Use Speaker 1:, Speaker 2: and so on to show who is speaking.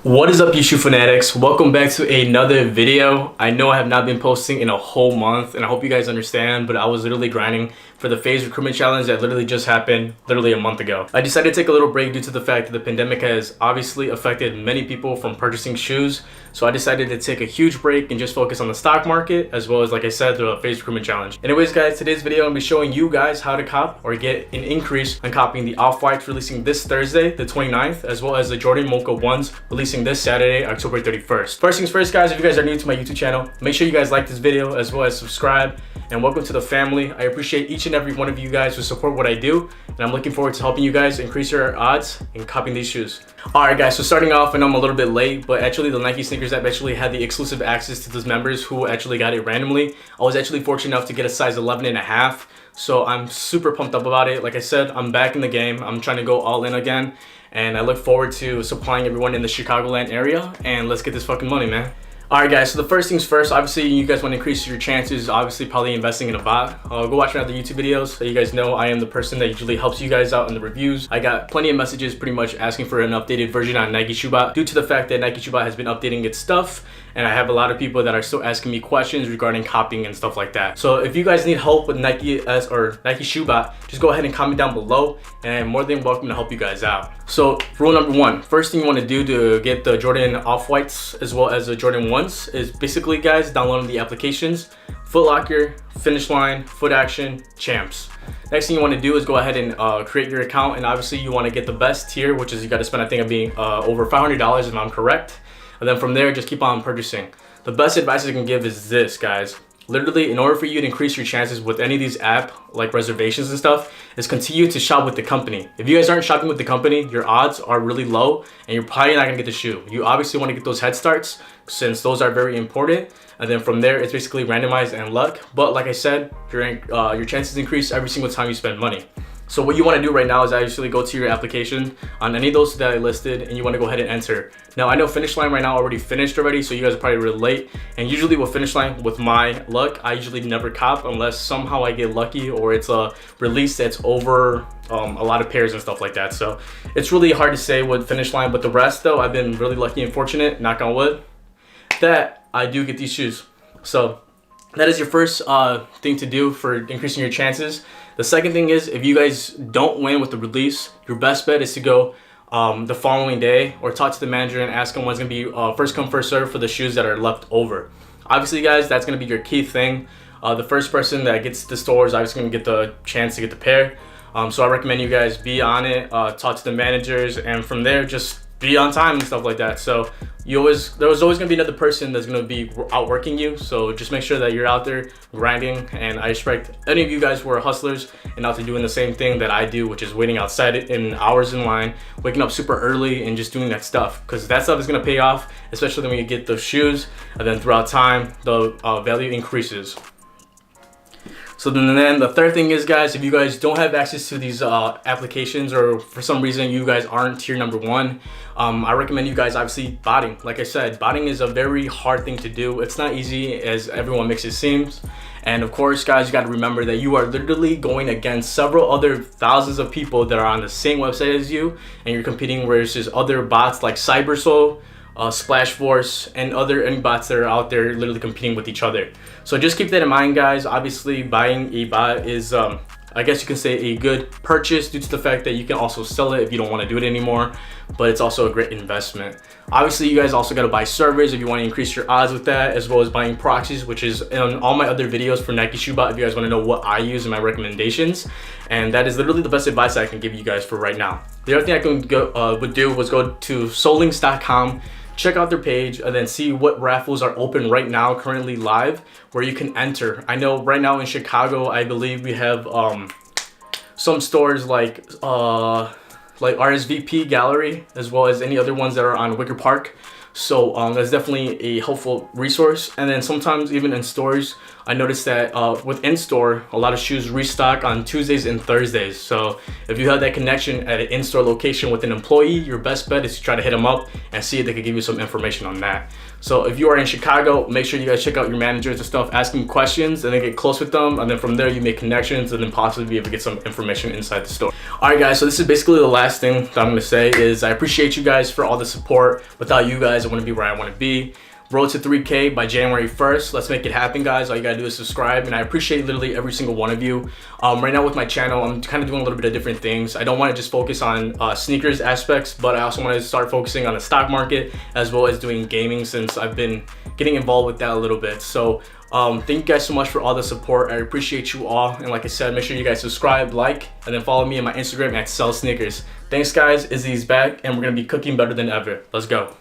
Speaker 1: What is up, you shoe fanatics? Welcome back to another video. I know I have not been posting in a whole month, and I hope you guys understand, but I was literally grinding for the phase recruitment challenge that literally just happened literally a month ago. I decided to take a little break due to the fact that the pandemic has obviously affected many people from purchasing shoes. So I decided to take a huge break and just focus on the stock market, as well as, like I said, the phase recruitment challenge. Anyways, guys, today's video I'm gonna be showing you guys how to cop or get an increase on copying the Off-Whites releasing this Thursday, the 29th, as well as the Jordan Mocha ones releasing this Saturday, October 31st. First things first, guys, if you guys are new to my YouTube channel, make sure you guys like this video as well as subscribe, and welcome to the family. I appreciate each and every one of you guys who support what I do, and I'm looking forward to helping you guys increase your odds in copying these shoes. Alright guys, so starting off, I know I'm a little bit late, but actually the Nike SellSneakerz app actually had the exclusive access to those members who actually got it randomly. I was actually fortunate enough to get a size 11.5, so I'm super pumped up about it. Like I said, I'm back in the game. I'm trying to go all in again, and I look forward to supplying everyone in the Chicagoland area, and let's get this fucking money, man. Alright guys, so the first things first, obviously you guys want to increase your chances, obviously probably investing in a bot. Go watch my other YouTube videos so you guys know I am the person that usually helps you guys out in the reviews. I got plenty of messages pretty much asking for an updated version on Nike ShoeBot due to the fact that Nike ShoeBot has been updating its stuff, and I have a lot of people that are still asking me questions regarding copying and stuff like that. So if you guys need help with Nike ShoeBot, just go ahead and comment down below, and I'm more than welcome to help you guys out. So rule number one, first thing you want to do to get the Jordan Off-Whites as well as the Jordan 1s is basically, guys, downloading the applications Foot Locker, Finish Line, Foot Action, Champs. Next thing you want to do is go ahead and create your account, and obviously you want to get the best tier, which is you got to spend, I think, of being over $500 if I'm correct. And then from there, just keep on purchasing. The best advice I can give is this, guys. Literally, in order for you to increase your chances with any of these app like reservations and stuff, is continue to shop with the company. If you guys aren't shopping with the company, your odds are really low, and you're probably not gonna get the shoe. You obviously want to get those head starts, since those are very important. And then from there, it's basically randomized and luck. But like I said, your chances increase every single time you spend money. So what you want to do right now is actually go to your application on any of those that I listed, and you want to go ahead and enter. Now I know Finish Line right now already finished already, so you guys are probably really late. And usually with Finish Line, with my luck, I usually never cop unless somehow I get lucky or it's a release that's over a lot of pairs and stuff like that. So it's really hard to say with Finish Line, but the rest though, I've been really lucky and fortunate, knock on wood, that I do get these shoes. So that is your first thing to do for increasing your chances. The second thing is, if you guys don't win with the release, your best bet is to go the following day or talk to the manager and ask them when's gonna be first come first serve for the shoes that are left over. Obviously, guys, that's gonna be your key thing. The first person that gets to the store is obviously gonna get the chance to get the pair. So I recommend you guys be on it, talk to the managers, and from there just be on time and stuff like that. So there's always gonna be another person that's gonna be outworking you. So just make sure that you're out there grinding. And I expect any of you guys who are hustlers and out there doing the same thing that I do, which is waiting outside in hours in line, waking up super early and just doing that stuff, because that stuff is gonna pay off, especially when you get those shoes, and then throughout time the value increases. So then the third thing is, guys, if you guys don't have access to these applications, or for some reason you guys aren't tier number one, I recommend you guys obviously botting. Like I said, botting is a very hard thing to do. It's not easy as everyone makes it seem. And of course, guys, you got to remember that you are literally going against several other thousands of people that are on the same website as you, and you're competing versus other bots like CyberSoul, Splash Force, and any bots that are out there literally competing with each other. So just keep that in mind, guys. Obviously, buying a bot is I guess you can say a good purchase due to the fact that you can also sell it if you don't want to do it anymore, but it's also a great investment. Obviously, you guys also got to buy servers if you want to increase your odds with that, as well as buying proxies, which is in all my other videos for Nike ShoeBot if you guys want to know what I use in my recommendations. And that is literally the best advice I can give you guys for right now. The other thing I would do was go to selllinks.com, check out their page, and then see what raffles are open right now, currently live, where you can enter. I know right now in Chicago, I believe we have some stores like RSVP Gallery, as well as any other ones that are on Wicker Park. So that's definitely a helpful resource. And then sometimes even in stores, I noticed that with in-store, a lot of shoes restock on Tuesdays and Thursdays. So if you have that connection at an in-store location with an employee, your best bet is to try to hit them up and see if they can give you some information on that. So if you are in Chicago, make sure you guys check out your managers and stuff, ask them questions, and then get close with them. And then from there, you make connections, and then possibly be able to get some information inside the store. Alright guys, so this is basically the last thing that I'm going to say is I appreciate you guys for all the support. Without you guys, I wouldn't be where I want to be. Road to 3K by January 1st. Let's make it happen, guys. All you gotta do is subscribe, and I appreciate literally every single one of you. Right now with my channel, I'm kind of doing a little bit of different things. I don't want to just focus on sneakers aspects, but I also want to start focusing on the stock market as well as doing gaming, since I've been getting involved with that a little bit. So thank you guys so much for all the support. I appreciate you all, and like I said, make sure you guys subscribe, like, and then follow me on my Instagram at SellSneakerz. Thanks guys. Izzy's back, and we're gonna be cooking better than ever. Let's go.